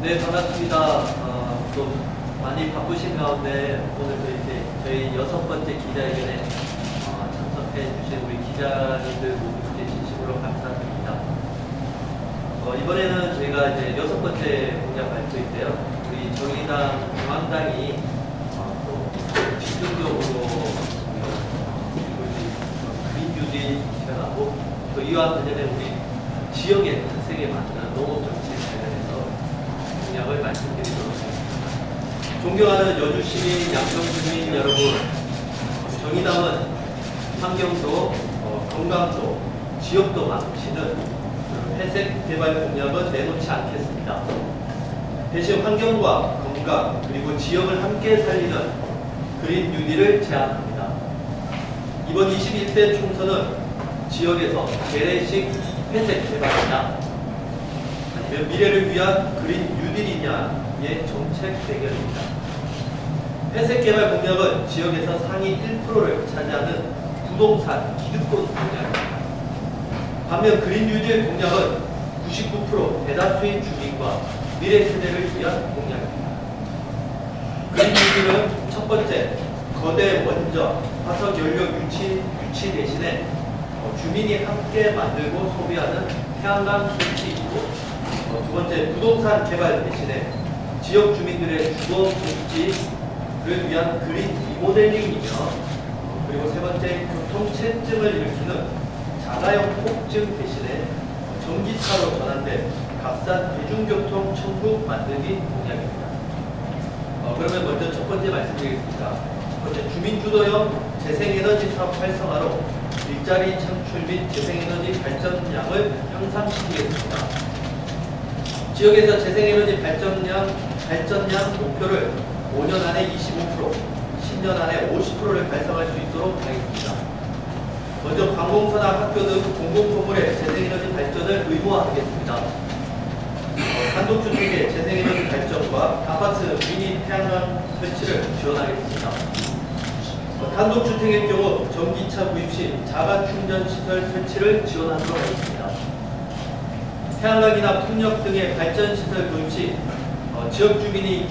네, 반갑습니다. 또 많이 바쁘신 가운데 오늘 저희 6번째 기자회견에 참석해 주신 우리 기자님들 모두께 진심으로 감사드립니다. 이번에는 저희가 이제 6번째 공약 발표인데요. 우리 정의당, 중앙당이 또 집중적으로 그린 뉴딜 실현하고 또 이와 관련해 우리 지역의 특색에 맞는 농업 정책 관련해서 공약을 말씀드리도록 하겠습니다. 존경하는 여주시민, 양평주민 여러분, 정의당은 환경도, 건강도, 지역도 망치는 회색 개발 공약은 내놓지 않겠습니다. 대신 환경과 건강 그리고 지역을 함께 살리는 그린 뉴딜을 제안합니다. 이번 21대 총선은 지역에서 재래식 회색 개발이냐 아니면 미래를 위한 그린 뉴딜이냐의 정책 대결입니다. 회색 개발 공약은 지역에서 상위 1%를 차지하는 부동산 기득권 공약입니다. 반면 그린 뉴딜 공약은 99% 대다수의 주민과 미래 세대를 위한 공약입니다. 그린 뉴딜은 첫 번째, 거대 원전, 화석 연료 유치 대신에 주민이 함께 만들고 소비하는 태양광 설치이고, 두 번째, 부동산 개발 대신에 지역 주민들의 주거 복지를 위한 그린 리모델링이며, 그리고 세 번째, 교통체증을 일으키는 자가용 폭증 대신에 전기차로 전환된 값싼 대중교통 천국 만들기 공약입니다. 그러면 먼저 첫 번째 말씀드리겠습니다. 첫 번째, 주민주도형 재생에너지 사업 활성화로 일자리 창출 및 재생에너지 발전량을 향상시키겠습니다. 지역에서 재생에너지 발전량 목표를 5년 안에 25%, 10년 안에 50%를 달성할 수 있도록 하겠습니다. 먼저 관공서나 학교 등 공공건물의 재생에너지 발전을 의무화하겠습니다. 단독주택의 재생에너지 발전과 아파트 미니 태양광 설치를 지원하겠습니다. 단독주택의 경우 전기차 구입 시 자가충전시설 설치를 지원하도록 하겠습니다. 태양광이나 풍력 등의 발전시설 도입 시 지역 주민이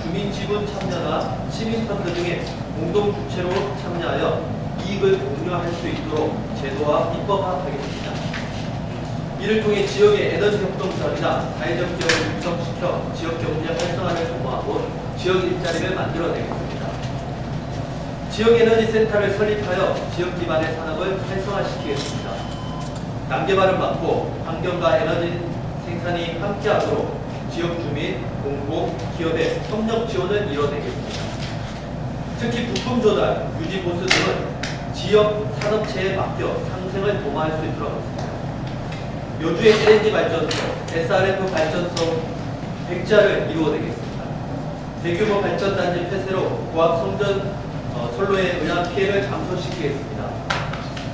주민지분 참여나 시민펀드 등의 공동주체로 참여하여 이익을 공유할 수 있도록 제도화 입법화하겠습니다. 이를 통해 지역의 에너지 협동 사업이나 사회적 지역을 육성시켜 지역 경제 활성화를 도모하고 지역 일자리를 만들어내겠습니다. 지역 에너지 센터를 설립하여 지역 기반의 산업을 활성화시키겠습니다. 남개발은 막고 환경과 에너지 생산이 함께하도록 지역 주민, 공공, 기업의 협력 지원을 이뤄내겠습니다. 특히 부품 조달, 유지 보수 등은 지역 산업체에 맡겨 상생을 도모할 수 있도록 하겠습니다. 여주의 LNG 발전소, SRF 발전소 100자를 이루어내겠습니다. 대규모 발전단지 폐쇄로 고압 성전 선로에 의한 피해를 감소시키겠습니다.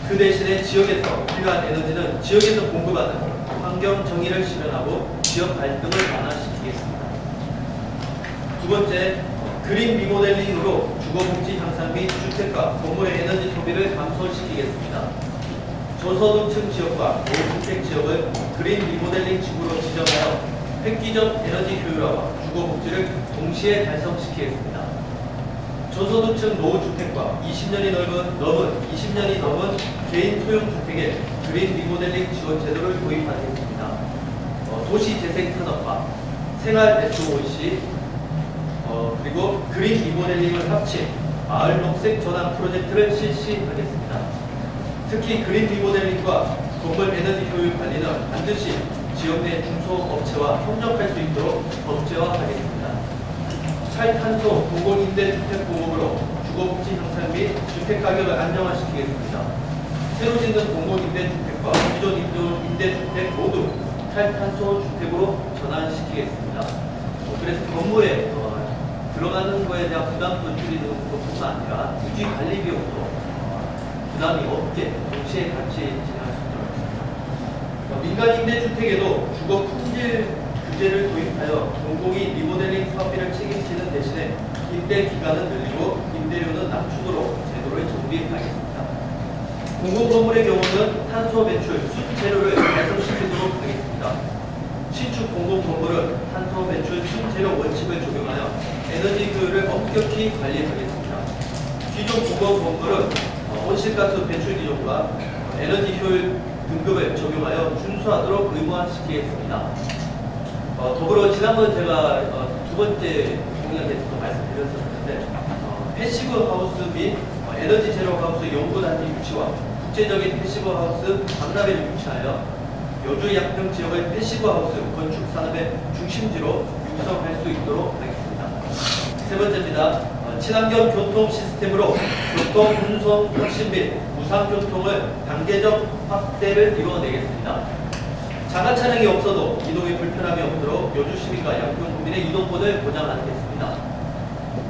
그 대신에 지역에서 필요한 에너지는 지역에서 공급하는 환경 정의를 실현하고 지역 갈등을 완화시키겠습니다. 두 번째, 그린 리모델링으로 주거복지 향상 및 주택과 건물의 에너지 소비를 감소시키겠습니다. 저소득층 지역과 노후주택 지역을 그린 리모델링 지구로 지정하여 획기적 에너지 효율화와 주거복지를 동시에 달성시키겠습니다. 저소득층 노후주택과 20년이 넘은 개인 소형주택에 그린 리모델링 지원 제도를 도입하겠습니다. 도시재생산업과 생활 SOC 그리고 그린 리모델링을 합친 마을 녹색 전환 프로젝트를 실시하겠습니다. 특히 그린 리모델링과 건물 에너지 효율 관리는 반드시 지역 내 중소업체와 협력할 수 있도록 법제화하겠습니다. 탈탄소 공공임대주택 공급으로 주거복지 향상 및 주택가격을 안정화시키겠습니다. 새로 짓는 공공임대주택과 기존 임대주택 모두 탈탄소 주택으로 전환시키겠습니다. 그래서 건물에 들어가는 거에 대한 부담도 줄이는 것뿐만 아니라 유지 관리 비용도 부담이 없게 동시에 같이 진행할 수 있도록 하겠습니다. 민간 임대주택에도 주거 품질 규제를 도입하여 공공이 리모델링 사업비를 책임지는 대신에 임대 기간은 늘리고 임대료는 낮추도록 제도를 정비하겠습니다. 공공건물의 경우는 탄소 배출, 수입 재료를 달성시키도록 하겠습니다. 신축 공공건물은 탄소 탄소 배출 순제로 원칙을 적용하여 에너지 효율을 엄격히 관리하겠습니다. 기존 보건본부는 온실가스 배출 기준과 에너지 효율 등급을 적용하여 준수하도록 의무화시키겠습니다. 더불어 지난번 제가 두 번째 공약에서도 말씀드렸었는데 패시브 하우스 및 에너지 제로 하우스 연구단지 유치와 국제적인 패시브 하우스 박람회를 유치하여 여주 양평 지역을 패시브 하우스 건축 산업의 중심지로 육성할 수 있도록 하겠습니다. 세 번째입니다. 친환경 교통 시스템으로 교통 운송 혁신 및 무상 교통을 단계적 확대를 이루어내겠습니다. 자가 차량이 없어도 이동에 불편함이 없도록 여주 시민과 양평 국민의 이동권을 보장하겠습니다.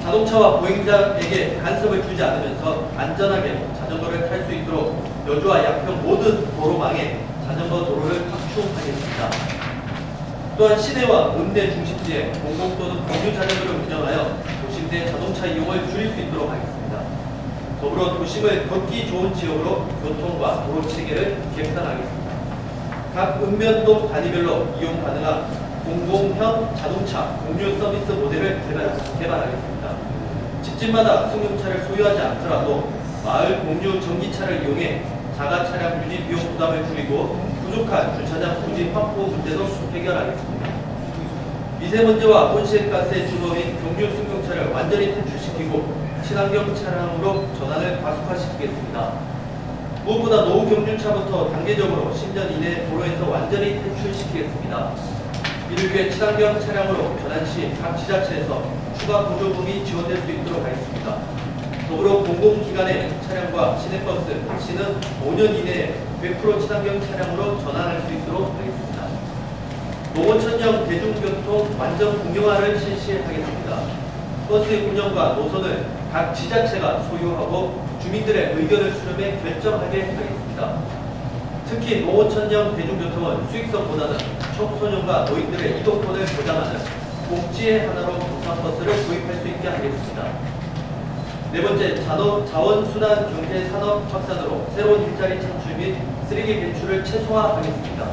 자동차와 보행자에게 간섭을 주지 않으면서 안전하게 자전거를 탈 수 있도록 여주와 양평 모든 도로망에 자전거 도로를 확충하겠습니다. 또한 시내와 읍내 중심지에 공공 또는 공유 자전거를 운영하여 도심 내 자동차 이용을 줄일 수 있도록 하겠습니다. 더불어 도심을 걷기 좋은 지역으로 교통과 도로 체계를 개편하겠습니다. 각 읍면동 단위별로 이용 가능한 공공형 자동차 공유 서비스 모델을 개발하겠습니다. 집집마다 승용차를 소유하지 않더라도 마을 공유 전기차를 이용해 자가 차량 유지 비용 부담을 줄이고 부족한 주차장 소지 확보 문제도 해결하겠습니다. 미세먼지와 온실가스의 주범인 경유 승용차를 완전히 퇴출시키고 친환경 차량으로 전환을 가속화시키겠습니다. 무엇보다 노후 경주차부터 단계적으로 10년 이내 도로에서 완전히 퇴출시키겠습니다. 이를 위해 친환경 차량으로 전환 시 각 지자체에서 추가 보조금이 지원될 수 있도록 하겠습니다. 더불어 공공기관의 차량과 시내버스, 택시는 5년 이내에 100% 친환경 차량으로 전환할 수 있도록 하겠습니다. 농어촌형 대중교통 완전 공영화를 실시하겠습니다. 버스 운영과 노선을 각 지자체가 소유하고 주민들의 의견을 수렴해 결정하게 하겠습니다. 특히 농어촌형 대중교통은 수익성보다는 청소년과 노인들의 이동권을 보장하는 복지의 하나로 부산버스를 도입할 수 있게 하겠습니다. 네 번째, 자원순환 경제 산업 확산으로 새로운 일자리 창출 및 쓰레기 배출을 최소화하겠습니다.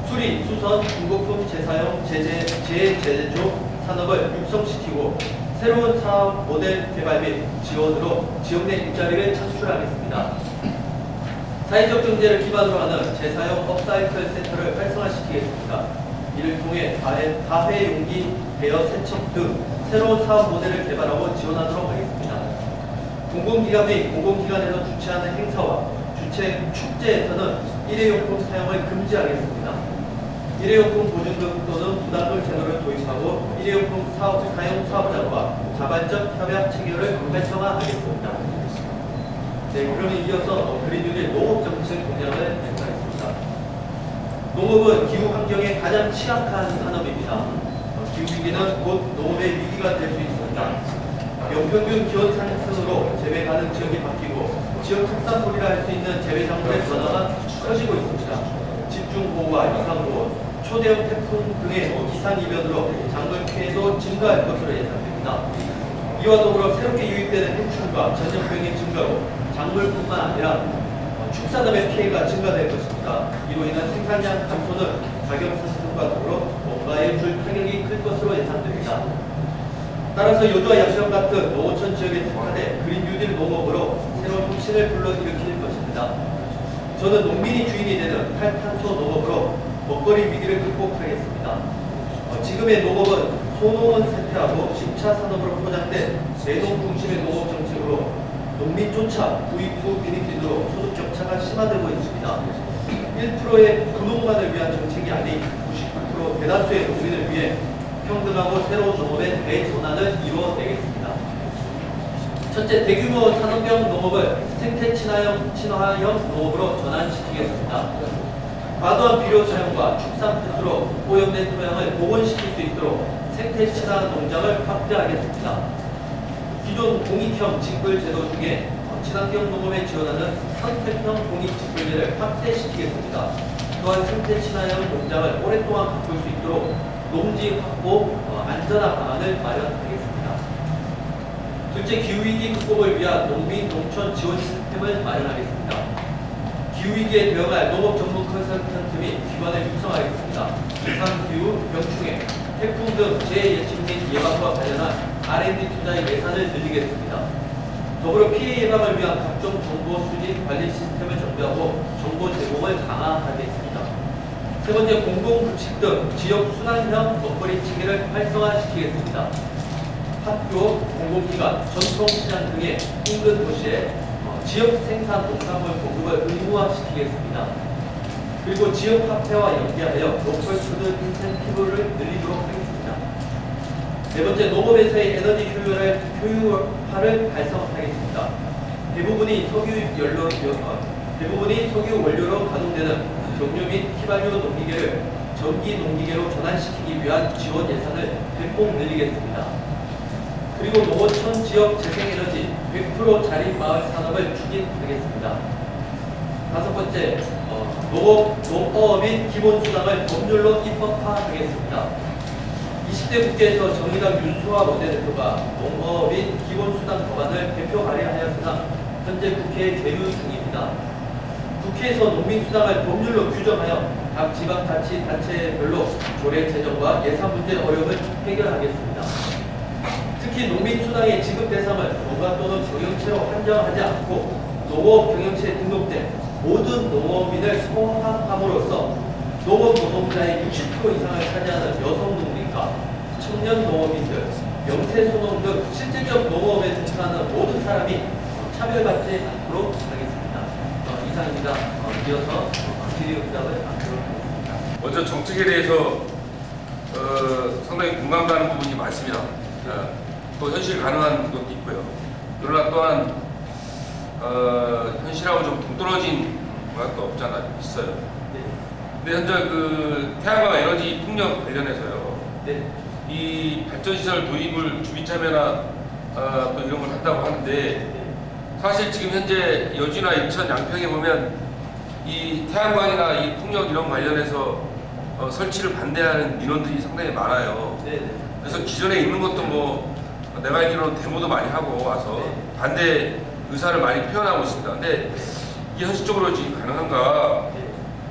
수리, 수선, 중고품 재사용, 재제조 산업을 육성시키고 새로운 사업 모델 개발 및 지원으로 지역 내 일자리를 창출하겠습니다. 사회적 경제를 기반으로 하는 재사용 업사이클 센터를 활성화시키겠습니다. 이를 통해 다회용기, 대여 세척 등 새로운 사업 모델을 개발하고 지원하도록 하겠습니다. 공공기관 및 공공기관에서 주최하는 행사와 축제에서는 일회용품 사용을 금지하겠습니다. 일회용품 보증금 또는 부담금 제도를 도입하고 일회용품 사용 사업자와 자발적 협약 체결을 활성화하겠습니다. 네, 그러면 이어서 그린뉴딜 농업정책 공약을 발표하겠습니다. 농업은 기후 환경에 가장 취약한 산업입니다. 기후위기는 곧 농업의 위기가 될 수 있습니다. 연평균 기온 상승으로 재배 가능 지역이 바뀌고 지역 특산물이라 할 수 있는 재배 작물의 변화가 커지고 있습니다. 집중호우와 이상호우, 초대형 태풍 등의 기상이변으로 작물 피해도 증가할 것으로 예상됩니다. 이와 더불어 새롭게 유입되는 해충과 전염병의 증가로 작물뿐만 아니라 축산업의 피해가 증가될 것입니다. 이로 인한 생산량 감소는 가격 상승과 더불어 뭔가에 줄 타격이 클 것으로 예상됩니다. 따라서 여주와 양평 같은 농어촌 지역에 특화돼 그린 뉴딜 농업으로 새로운 혁신을 불러일으킬 것입니다. 저는 농민이 주인이 되는 탈탄소 농업으로 먹거리 위기를 극복하겠습니다. 지금의 농업은 소농은 쇠퇴하고 10차 산업으로 포장된 대농 중심의 농업 정책으로 농민조차 부익 후 빈익빈으로 소득 격차가 심화되고 있습니다. 1%의 군농만을 위한 정책이 아닌 99% 대다수의 농민을 위해 평등하고 새로운 농업의 대전환을 이루어내겠습니다. 첫째, 대규모 산업형 농업을 생태 친화형 농업으로 전환시키겠습니다. 과도한 비료 사용과 축산 폐수로 오염된 토양을 복원시킬 수 있도록 생태 친화 농장을 확대하겠습니다. 기존 공익형 직불 제도 중에 친환경 농업에 지원하는 선택형 공익 직불제를 확대시키겠습니다. 또한 생태 친화형 농장을 오랫동안 가꿀 수 있도록 농지 확보 안전화 방안을 마련하겠습니다. 둘째, 기후위기 극복을 위한 농민 농촌 지원 시스템을 마련하겠습니다. 기후위기에 대응할 농업 전문 컨설턴트 및 기관을 육성하겠습니다. 기상기후, 병충해, 태풍 등 재예측 및 예방과 관련한 R&D 투자의 예산을 늘리겠습니다. 더불어 피해 예방을 위한 각종 정보 수집 관리 시스템을 정비하고 정보 제공을 강화하겠습니다. 세 번째, 공공급식 등 지역 순환형 먹거리 체계를 활성화시키겠습니다. 학교, 공공기관, 전통시장 등의 인근 도시에 지역 생산 농산물 공급을 의무화시키겠습니다. 그리고 지역 화폐와 연계하여 로컬푸드 인센티브를 늘리도록 하겠습니다. 네 번째, 농업에서의 에너지 효율화를 달성하겠습니다. 대부분이 석유 원료로 가동되는 경유 및 휘발유 농기계를 전기 농기계로 전환시키기 위한 지원 예산을 대폭 늘리겠습니다. 그리고 농어촌 지역 재생에너지 100% 자립 마을 산업을 추진하겠습니다. 다섯 번째, 농어민 기본수당을 법률로 입법화하겠습니다. 20대 국회에서 정의당 윤소아 원내대표가 농어민 기본수당 법안을 대표 발의하였으나 현재 국회에 계류 중입니다. 국회에서 농민수당을 법률로 규정하여 각 지방자치단체별로 조례 제정과 예산 문제 어려움을 해결하겠습니다. 특히 농민수당의 지급 대상을 농가 또는 경영체로 한정하지 않고 농업 경영체에 등록된 모든 농어민을 포함함으로써 농업 노동자의 60% 이상을 차지하는 여성 농민과 청년 농어민들, 명세소농 등 실질적 농업에 종사하는 모든 사람이 차별받지 않도록 하겠습니다. 이상입니다. 이어서 질의응답을 하도록 하겠습니다. 먼저 정책에 대해서 상당히 공감 가는 부분이 많습니다. 또 현실 가능한 것도 있고요. 그러나 또한 현실하고 좀 동떨어진 것도 없지 않아 있어요. 네. 근데 현재 그 태양광 에너지 풍력 관련해서요. 네. 이 발전시설 도입을 주민 참여나 또 이런 걸 한다고 하는데 사실 지금 현재 여주나 인천, 양평에 보면 이 태양광이나 이 풍력 이런 관련해서 설치를 반대하는 민원들이 상당히 많아요. 네. 그래서 기존에 있는 것도 뭐 내가 알기로는 데모도 많이 하고 와서 반대 의사를 많이 표현하고 있습니다. 근데 이게 현실적으로 지금 가능한가?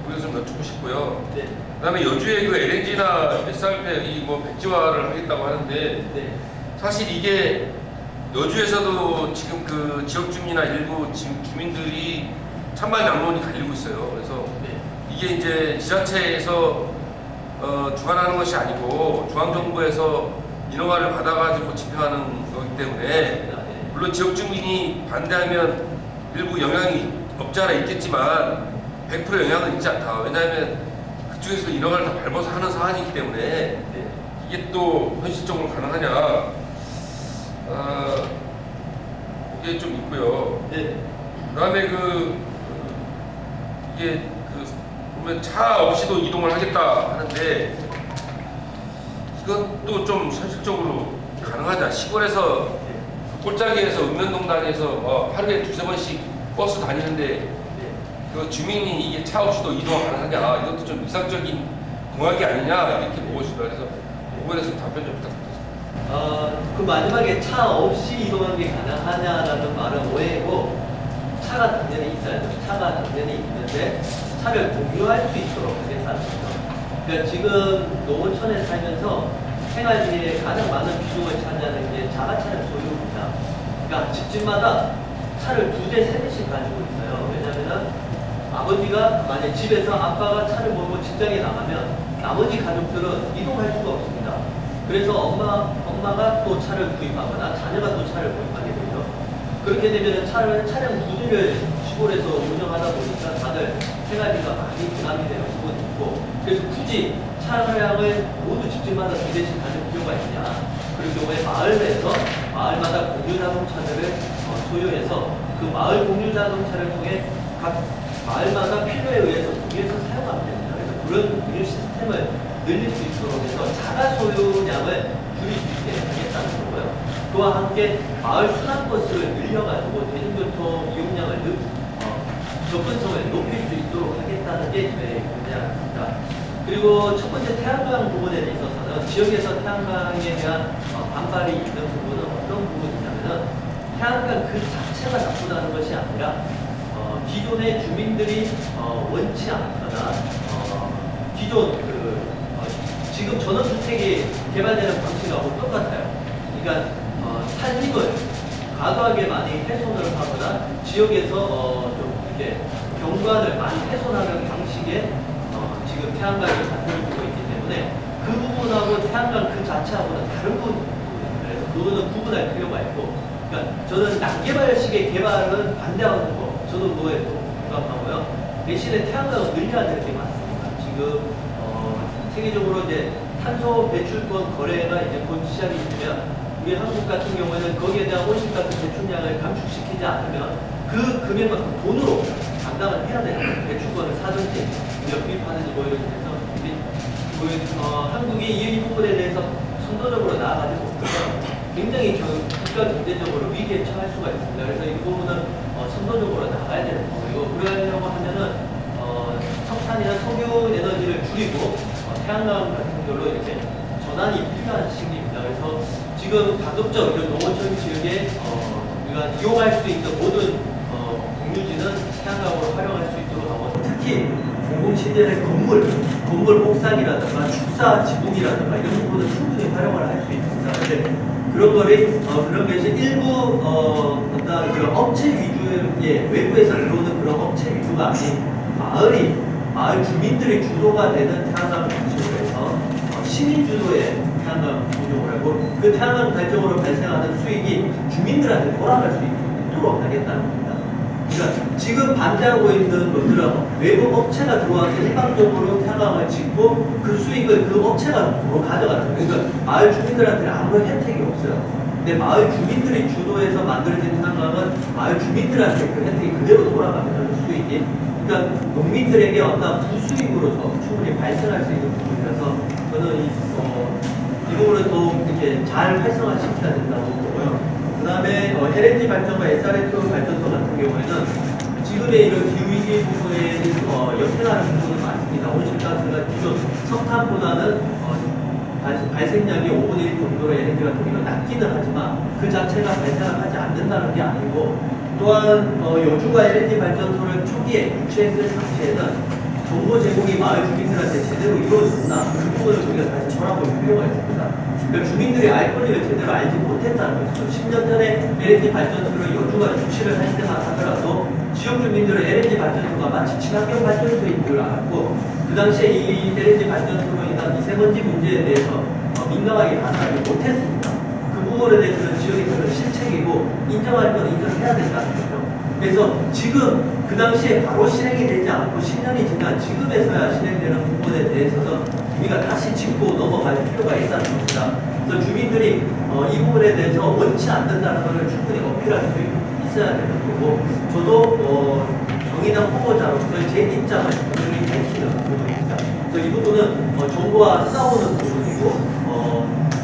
우리가 좀 여쭙고 싶고요. 그다음에 여주에 그 LNG나 SRP 이뭐 백지화를 하겠다고 하는데 사실 이게 여주에서도 지금 그 지역 주민이나 일부 주민들이 찬반 양론이 갈리고 있어요. 그래서 이게 이제 지자체에서 주관하는 것이 아니고 중앙정부에서 인허가를 받아가지고 집행하는 거기 때문에 물론 지역 주민이 반대하면 일부 영향이 없지 않아 있겠지만 100% 영향은 있지 않다. 왜냐하면 그쪽에서 인허가를 다 밟아서 하는 사안이기 때문에 이게 또 현실적으로 가능하냐 이게 좀 있고요. 그다음에 이게 보면 차 없이도 이동을 하겠다 하는데 이것도 좀 현실적으로 가능하냐. 시골에서 꼴짜기에서 읍면동단에서 하루에 2-3번씩 버스 다니는데 그 주민이 이게 차 없이도 이동 가능하냐. 이것도 좀 이상적인 공약이 아니냐 이렇게 보고 싶어요. 그래서 그거에 대해서 답변 좀 부탁드립니다. 그 마지막에 차 없이 이동하는 게 가능하냐라는 말은 오해고 차가 당연히 있어야죠. 차가 당연히 있는데 차를 공유할 수 있도록 하겠다는 거죠. 그러니까 지금 농어촌에 살면서 생활비에 가장 많은 비중을 차지하는 게 자가차량 소유입니다. 그러니까 집집마다 차를 2대, 3대씩 가지고 있어요. 왜냐하면 아버지가 만약 집에서 아빠가 차를 몰고 직장에 나가면 나머지 가족들은 이동할 수가 없습니다. 그래서 엄마가 또 차를 구입하거나 자녀가 또 차를 구입하게 되죠. 그렇게 되면 차량 2대를 시골에서 운영하다 보니까 다들 생활비가 많이 부담이 되는 부분이 있고, 그래서 굳이 차량을 모두 집집마다 2대씩 가질 필요가 있냐. 그런 경우에 마을마다 공유 자동차들을 소유해서 그 마을 공유 자동차를 통해 각 마을마다 필요에 의해서 공유해서 사용하면 됩니다. 그래서 그런 공유 시스템을 늘릴 수 있도록 해서 자가 소유량을 줄일 수 있게 하겠다는 거고요. 그와 함께 마을 순환버스를 늘려가지고 대중교통 이용량을 접근성을 높일 수 있도록 하겠다는 게 저의 의견입니다. 그리고 첫 번째 태양광 부분에 있어서는 지역에서 태양광에 대한 반발이 있는 부분은 어떤 부분이냐면은 태양광 그 자체가 나쁘다는 것이 아니라 기존의 주민들이 원치 않거나 기존 지금 전원주택이 개발되는 방식하고 똑같아요. 그러니까 산림을 과도하게 많이 훼손을 하거나 지역에서 좀 이렇게 경관을 많이 훼손하는 방식의 지금 태양광을 만들어주고 있기 때문에 그 부분하고 태양광 그 자체하고는 다른 부분입니다. 그래서 그거는 구분할 필요가 있고, 그러니까 저는 난개발식의 개발은 반대하는 거, 저도 그거에 공감하고요. 대신에 태양광을 늘려야 될 게 많습니다. 지금 세계적으로 이제 탄소 배출권 거래가 이제 곧 시작이 되면 우리 한국 같은 경우에는 거기에 대한 온실가스 배출량을 감축시키지 않으면 그 금액만큼 돈으로 감당을 해야 돼요. 배출권을 사든지 구입하는지 뭐 이렇게 해서 한국이 이 부분에 대해서 선도적으로 나아가지 못하면 굉장히 국가 경제적으로 위기에 처할 수가 있습니다. 그래서 이 부분은 선도적으로 나가야 되는 거고, 그러려고 하면은 석탄이나 석유 에너지를 줄이고 태양광 같은 걸로 이렇게 전환이 필요한 시기입니다. 그래서 지금 가급적 농어촌 지역에 우리가 이용할 수 있는 모든 공유지는 태양광으로 활용할 수 있도록 하고, 특히 공공시설의 건물 옥상이라든가 축사 지붕이라든가 이런 부분은 충분히 활용을 할 수 있습니다. 근데 그런 것이 일부 어떤 그런 업체 위주의 외부에서 들어오는 그런 업체 위주가 아닌 마을 주민들의 주도가 되는 태양광 방식으로 해서 시민 주도의 태양광 운용을 하고, 그 태양광 발전으로 발생하는 수익이 주민들한테 돌아갈 수 있도록 하겠다는 겁니다. 그러니까 지금 반대하고 있는 것들은 외부 업체가 들어와서 일방적으로 태양광을 짓고 그 수익을 그 업체가 도로 가져가는 거예요. 그러니까 마을 주민들한테는 아무런 혜택이 없어요. 근데 마을 주민들이 주도해서 만들어진 태양광은 마을 주민들한테 그 혜택이 그대로 돌아가거든요, 수익이. 그러니까 농민들에게 어떤 부수익으로서 충분히 발생할 수 있는 부분이라서 저는 이 부분을 더 이렇게 잘 활성화시켜야 된다고 보고요. 그 다음에 LNG 발전과 SRF 발전소 같은 경우에는 지금의 이런 기후위기 부분에 역행하는 부분은 많습니다. 온실가스가 기존 석탄보다는 발생량이 5분의 1 정도로 LNG가 되기가 낮기는 하지만 그 자체가 발생을 하지 않는다는 게 아니고, 또한 여주가 LNG 발전소를 초기에 유치했을 당시에는 정보 제공이 마을 주민들한테 제대로 이루어졌나, 그 부분을 우리가 다시 돌아볼 필요가 있습니다. 그러니까 주민들이 알 권리를 제대로 알지 못했다는 것이죠. 10년 전에 LNG 발전소를 여주가 유치를 할 때만 하더라도 지역 주민들은 LNG 발전소가 마치 친환경 발전소인 줄 알았고, 그 당시에 이 LNG 발전소로 인한 미세먼지 문제에 대해서 민감하게 반응하지 못했습니다. 그 부분에 대해서는 지역에서는 실책이고 인정할 건 인정해야 된다는 거죠. 그래서 지금 그 당시에 바로 실행이 되지 않고 10년이 지난 지금에서야 실행되는 부분에 대해서는 우리가 다시 짚고 넘어갈 필요가 있다는 겁니다. 그래서 주민들이 이 부분에 대해서 원치 않는다는 것을 충분히 어필할 수 있어야 되는 거고, 저도 정의당 후보자로서 제 입장을 분명히 밝히는 부분입니다. 그래서 이 부분은 정부와 싸우는 부분이고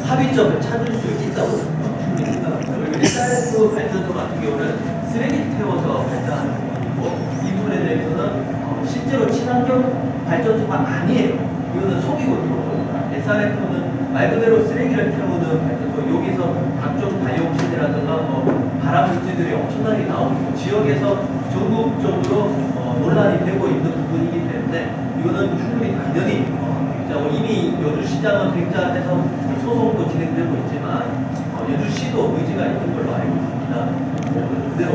합의점을 찾을 수 있다고 충분히 생각합니다. 그리고 SRF 발전소 같은 경우는 쓰레기 태워서 발전하는 부분이고, 이 부분에 대해서는 실제로 친환경 발전소가 아니에요. 이거는 속이고 들어온 겁니다. SRF는 말 그대로 쓰레기를 태우는 발전소, 여기서 각종 다이옥신이라든가 발암물질들이 엄청나게 나오고 지역에서 전국적으로 논란이 되고 있는 부분이기 때문에 이거는 충분히 당연히 이미 여주시장은 쟁자해서 소송도 진행되고 있지만 여주시도 의지가 있는 걸로 알고 있습니다. 그대로